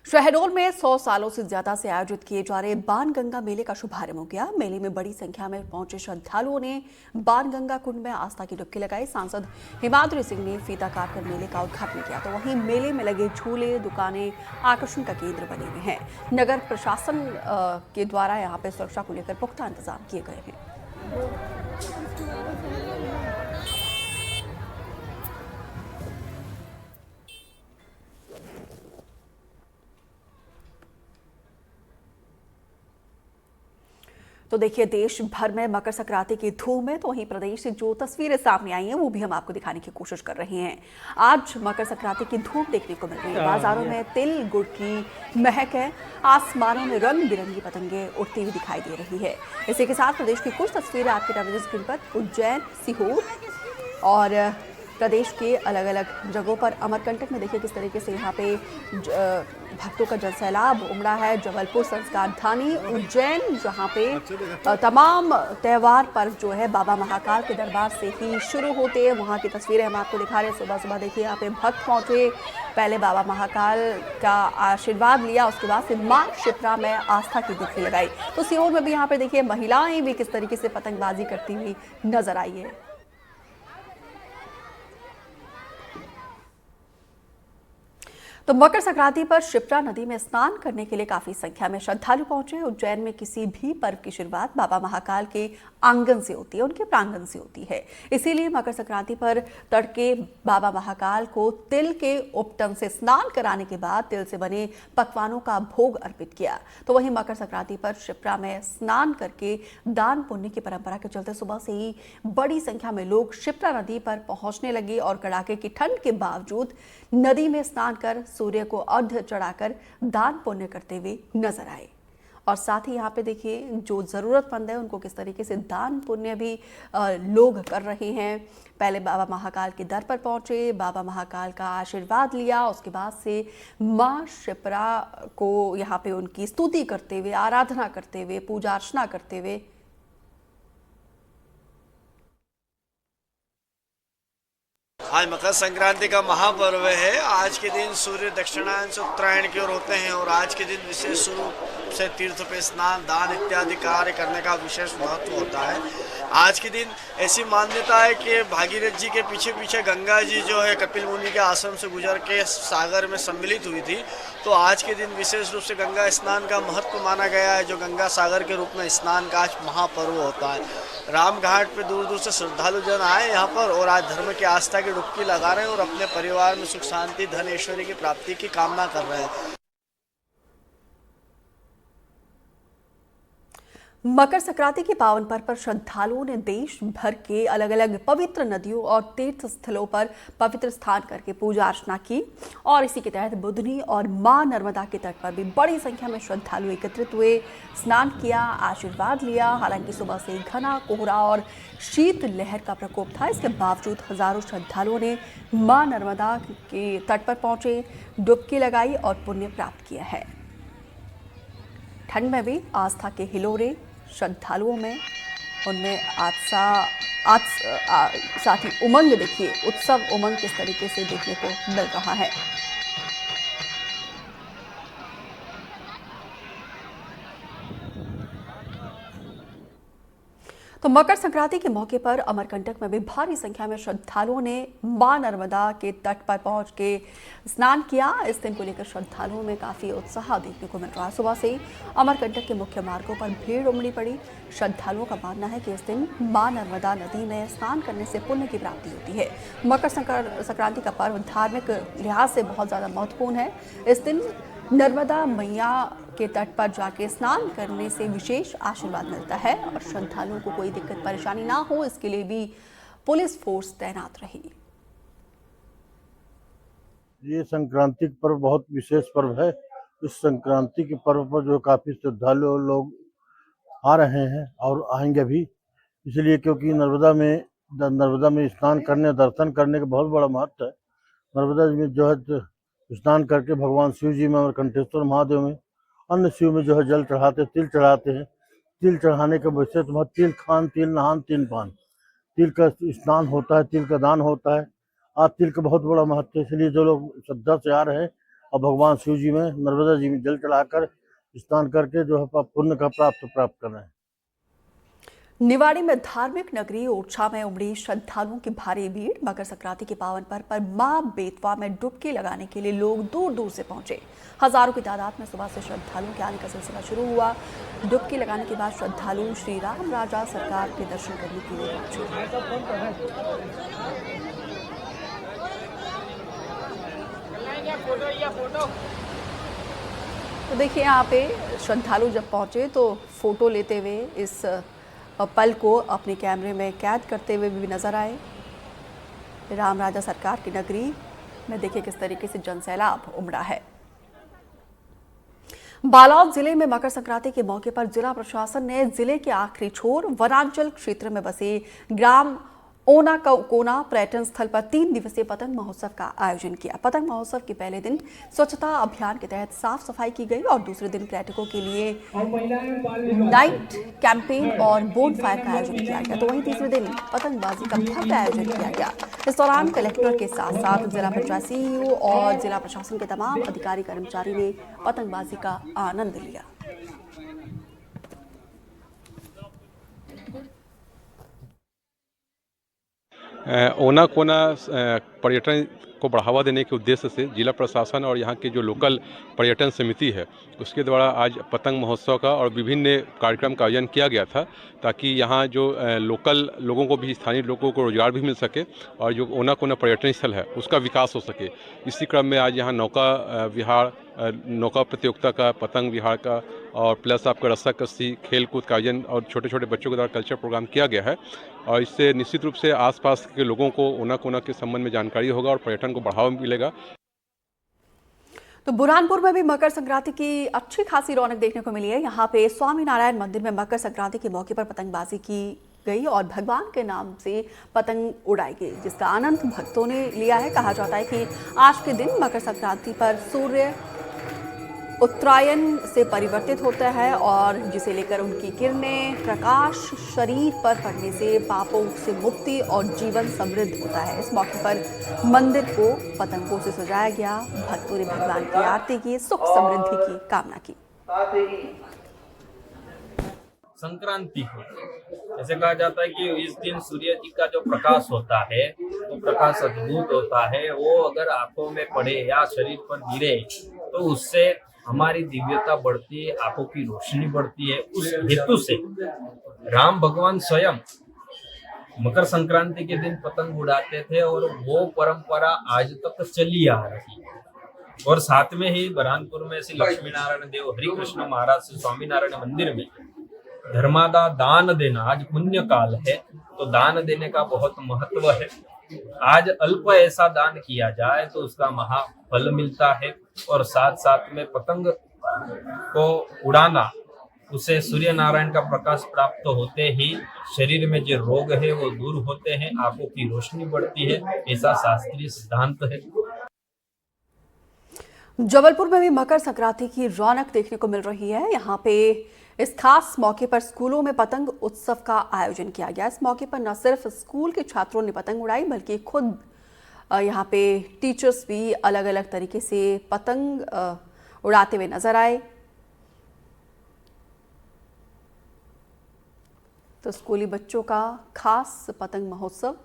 शहडोल में 100 सालों से ज्यादा से आयोजित किए जा रहे बाणगंगा मेले का शुभारंभ हो गया। मेले में बड़ी संख्या में पहुंचे श्रद्धालुओं ने बाणगंगा कुंड में आस्था की डुबकी लगाई। सांसद हिमाद्री सिंह ने फीता काटकर मेले का उद्घाटन किया। तो वहीं मेले में लगे झूले, दुकानें आकर्षण का केंद्र बने हुए हैं। नगर प्रशासन के द्वारा यहाँ पे सुरक्षा को लेकर पुख्ता इंतजाम किए गए हैं। तो देखिए, देश भर में मकर संक्रांति की धूम है। तो वहीं प्रदेश से जो तस्वीरें सामने आई हैं वो भी हम आपको दिखाने की कोशिश कर रहे हैं। आज मकर संक्रांति की धूम देखने को मिल रही है। बाजारों में तिल गुड़ की महक है। आसमानों में रंग बिरंगी पतंगे उड़ती हुई दिखाई दे रही है। इसी के साथ प्रदेश की कुछ तस्वीरें आपके टेलीविजन स्क्रीन पर। उज्जैन, सीहोर और प्रदेश के अलग अलग जगहों पर अमरकंटक में देखिए किस तरीके से यहाँ पे भक्तों का जनसैलाब उमड़ा है। जबलपुर संस्कार धानी, उज्जैन, जहाँ पे तमाम त्यौहार पर जो है बाबा महाकाल के दरबार से ही शुरू होते हैं। वहाँ की तस्वीरें हम आपको दिखा रहे हैं। सुबह सुबह देखिए यहाँ पे भक्त पहुंचे, पहले बाबा महाकाल का आशीर्वाद लिया, उसके बाद फिर मां शिप्रा में आस्था की डुबकी लगाई। तो सीहोर में भी यहाँ पे देखिए महिलाएं भी किस तरीके से पतंगबाजी करती हुई नजर आई है। तो मकर संक्रांति पर शिप्रा नदी में स्नान करने के लिए काफी संख्या में श्रद्धालु पहुंचे। उज्जैन में किसी भी पर्व की शुरुआत बाबा महाकाल के आंगन से होती है, उनके प्रांगण से होती है। इसीलिए मकर संक्रांति पर तड़के बाबा महाकाल को तिल के उपटन से स्नान कराने के बाद तिल से बने पकवानों का भोग अर्पित किया। तो वहीं मकर संक्रांति पर शिप्रा में स्नान करके दान पुण्य की परंपरा के चलते सुबह से ही बड़ी संख्या में लोग शिप्रा नदी पर पहुंचने लगे और कड़ाके की ठंड के बावजूद नदी में स्नान कर सूर्य को अर्घ्य चढ़ाकर दान पुण्य करते हुए नजर आए। और साथ ही यहाँ पे देखिए जो जरूरतमंद है उनको किस तरीके से दान पुण्य भी लोग कर रहे हैं। पहले बाबा महाकाल के दर पर पहुंचे, बाबा महाकाल का आशीर्वाद लिया, उसके बाद से मां शिप्रा को यहाँ पे उनकी स्तुति करते हुए, आराधना करते हुए, पूजा अर्चना करते हुए आज मकर संक्रांति का महापर्व है। आज के दिन सूर्य दक्षिणायन से उत्तरायण की ओर होते हैं और आज के दिन विशेष रूप से तीर्थ पे स्नान, दान इत्यादि कार्य करने का विशेष महत्व होता है। आज के दिन ऐसी मान्यता है कि भागीरथ जी के पीछे पीछे गंगा जी जो है कपिल मुनि के आश्रम से गुजर के सागर में सम्मिलित हुई थी। तो आज के दिन विशेष रूप से गंगा स्नान का महत्व माना गया है, जो गंगा सागर के रूप में स्नान का आज महापर्व होता है। राम घाट पे दूर दूर से श्रद्धालु जन आए यहाँ पर और आज धर्म की आस्था की डुबकी लगा रहे हैं और अपने परिवार में सुख शांति, धन, ऐश्वर्य की प्राप्ति की कामना कर रहे हैं। मकर संक्रांति के पावन पर्व पर श्रद्धालुओं ने देश भर के अलग अलग पवित्र नदियों और तीर्थ स्थलों पर पवित्र स्नान करके पूजा अर्चना की। और इसी के तहत बुधनी और मां नर्मदा के तट पर भी बड़ी संख्या में श्रद्धालु एकत्रित हुए, स्नान किया, आशीर्वाद लिया। हालांकि सुबह से घना कोहरा और शीत लहर का प्रकोप था, इसके बावजूद हजारों श्रद्धालुओं ने मां नर्मदा के तट पर पहुंचे, डुबकी लगाई और पुण्य प्राप्त किया है। ठंड में भी आस्था के हिलोरे श्रद्धालुओं में, उनमें साथ ही उमंग, देखिए उत्सव उमंग किस तरीके से देखने को मिल रहा है। तो मकर संक्रांति के मौके पर अमरकंटक में भी भारी संख्या में श्रद्धालुओं ने मां नर्मदा के तट पर पहुंच के स्नान किया। इस दिन को लेकर श्रद्धालुओं में काफी उत्साह देखने को मिल रहा है। सुबह से ही अमरकंटक के मुख्य मार्गों पर भीड़ उमड़ी पड़ी। श्रद्धालुओं का मानना है कि इस दिन मां नर्मदा नदी में स्नान करने से पुण्य की प्राप्ति होती है। मकर संक्रांति का पर्व धार्मिक लिहाज से बहुत ज्यादा महत्वपूर्ण है। इस दिन नर्मदा मैया के तट पर जाके स्नान करने से विशेष आशीर्वाद मिलता है और श्रद्धालुओं को कोई दिक्कत परेशानी ना हो, इसके लिए भी पुलिस फोर्स तैनात रही। ये संक्रांति पर्व बहुत विशेष पर्व है। इस संक्रांति के पर्व पर जो काफी श्रद्धालु लोग आ रहे हैं और आएंगे भी, इसलिए क्योंकि नर्मदा में स्नान करने, दर्शन करने का बहुत बड़ा महत्व है। नर्मदा में जो है स्नान करके भगवान शिव जी में और कंठेश्वर महादेव में, अन्य शिव में जो है जल चढ़ाते, तिल चढ़ाते हैं। तिल चढ़ाने का विशेष महत्व, तिल खान, तिल नहान, तिल पान, तिल का स्नान होता है, तिल का दान होता है। आज तिल का बहुत बड़ा महत्व है, इसलिए जो लोग श्रद्धा से आ रहे हैं और भगवान शिव जी में नर्मदा जी में जल चढ़ाकर स्नान करके जो है पुण्य का प्राप्त कर रहे हैं। निवाड़ी में धार्मिक नगरी ओरछा में उमड़ी श्रद्धालुओं की भारी भीड़। मकर संक्रांति के पावन पर्व पर मां बेतवा में डुबकी लगाने के लिए लोग दूर दूर से पहुंचे। हजारों की तादाद में सुबह से श्रद्धालुओं के आने का सिलसिला शुरू हुआ। डुबकी लगाने के बाद श्रद्धालु श्री राम राजा सरकार के दर्शन करने के लिए पहुंचे। तो देखिए यहाँ पे श्रद्धालु जब पहुंचे तो फोटो लेते हुए इस पल को अपने कैमरे में कैद करते हुए भी नजर आए। राम राजा सरकार की नगरी में देखिए किस तरीके से जनसैलाब उमड़ा है। बालोद जिले में मकर संक्रांति के मौके पर जिला प्रशासन ने जिले के आखिरी छोर वनांचल क्षेत्र में बसे ग्राम ओना कोना पर्यटन स्थल पर 3 दिवसीय पतंग महोत्सव का आयोजन किया। पतंग महोत्सव के पहले दिन स्वच्छता अभियान के तहत साफ सफाई की गई और दूसरे दिन पर्यटकों के लिए नाइट कैंपेन और बोन फायर का आयोजन किया गया। तो वहीं तीसरे दिन पतंगबाजी का भव्य आयोजन किया गया। इस दौरान कलेक्टर के साथ साथ जिला पंचायत सीईओ और जिला प्रशासन के तमाम अधिकारी कर्मचारी ने पतंगबाजी का आनंद लिया। ओना कोना पर्यटन को बढ़ावा देने के उद्देश्य से जिला प्रशासन और यहाँ के जो लोकल पर्यटन समिति है उसके द्वारा आज पतंग महोत्सव का और विभिन्न कार्यक्रम का आयोजन किया गया था, ताकि यहाँ जो लोकल लोगों को भी, स्थानीय लोगों को रोजगार भी मिल सके और जो ओना कोना पर्यटन स्थल है उसका विकास हो सके। इसी क्रम में आज यहाँ नौका प्रतियोगिता का, पतंग विहार का और प्लस आपका रस्सा कस्सी, खेल कूद का आयोजन और छोटे छोटे बच्चों के द्वारा कल्चर प्रोग्राम किया गया है। और इससे निश्चित रूप से आसपास के लोगों को ओना कोना के संबंध में जानकारी होगा और पर्यटन को बढ़ावा मिलेगा। तो बुरहानपुर में भी मकर संक्रांति की अच्छी खासी रौनक देखने को मिली है। यहाँ पे स्वामी नारायण मंदिर में मकर संक्रांति के मौके पर पतंगबाजी की गई और भगवान के नाम से पतंग उड़ाई गई, जिसका आनंद भक्तों ने लिया है। कहा जाता है कि आज के दिन मकर संक्रांति पर सूर्य उत्तरायण से परिवर्तित होता है और जिसे लेकर उनकी किरणें, प्रकाश शरीर पर पड़ने से पापों से मुक्ति और जीवन समृद्ध होता है। इस मौके पर मंदिर को पतंगों से सजाया गया। भक्तों ने भगवान की आरती की, सुख समृद्धि की कामना की। संक्रांति को ऐसे कहा जाता है कि इस दिन सूर्य जी का जो प्रकाश होता है वो प्रकाश अद्भुत होता है। वो अगर आंखों में पड़े या शरीर पर गिरे तो उससे हमारी दिव्यता बढ़ती है, आंखों की रोशनी बढ़ती है। उस हेतु से राम भगवान स्वयं मकर संक्रांति के दिन पतंग उड़ाते थे और वो परंपरा आज तक चली आ रही है। और साथ में ही बुरहानपुर में श्री लक्ष्मी नारायण देव हरि कृष्ण महाराज श्री स्वामी नारायण मंदिर में धर्मादा दान देना, आज पुण्य काल है तो दान देने का बहुत महत्व है। आज अल्प ऐसा दान किया जाए तो उसका महाफल मिलता है। और साथ साथ में पतंग को उड़ाना, उसे सूर्य नारायण का प्रकाश प्राप्त होते ही शरीर में जो रोग है वो दूर होते हैं, आंखों की रोशनी बढ़ती है, ऐसा शास्त्रीय सिद्धांत है। जबलपुर में भी मकर संक्रांति की रौनक देखने को मिल रही है। यहाँ पे इस खास मौके पर स्कूलों में पतंग उत्सव का आयोजन किया गया। इस मौके पर न सिर्फ स्कूल के छात्रों ने पतंग उड़ाई बल्कि खुद यहाँ पे टीचर्स भी अलग अलग तरीके से पतंग उड़ाते हुए नजर आए। तो स्कूली बच्चों का खास पतंग महोत्सव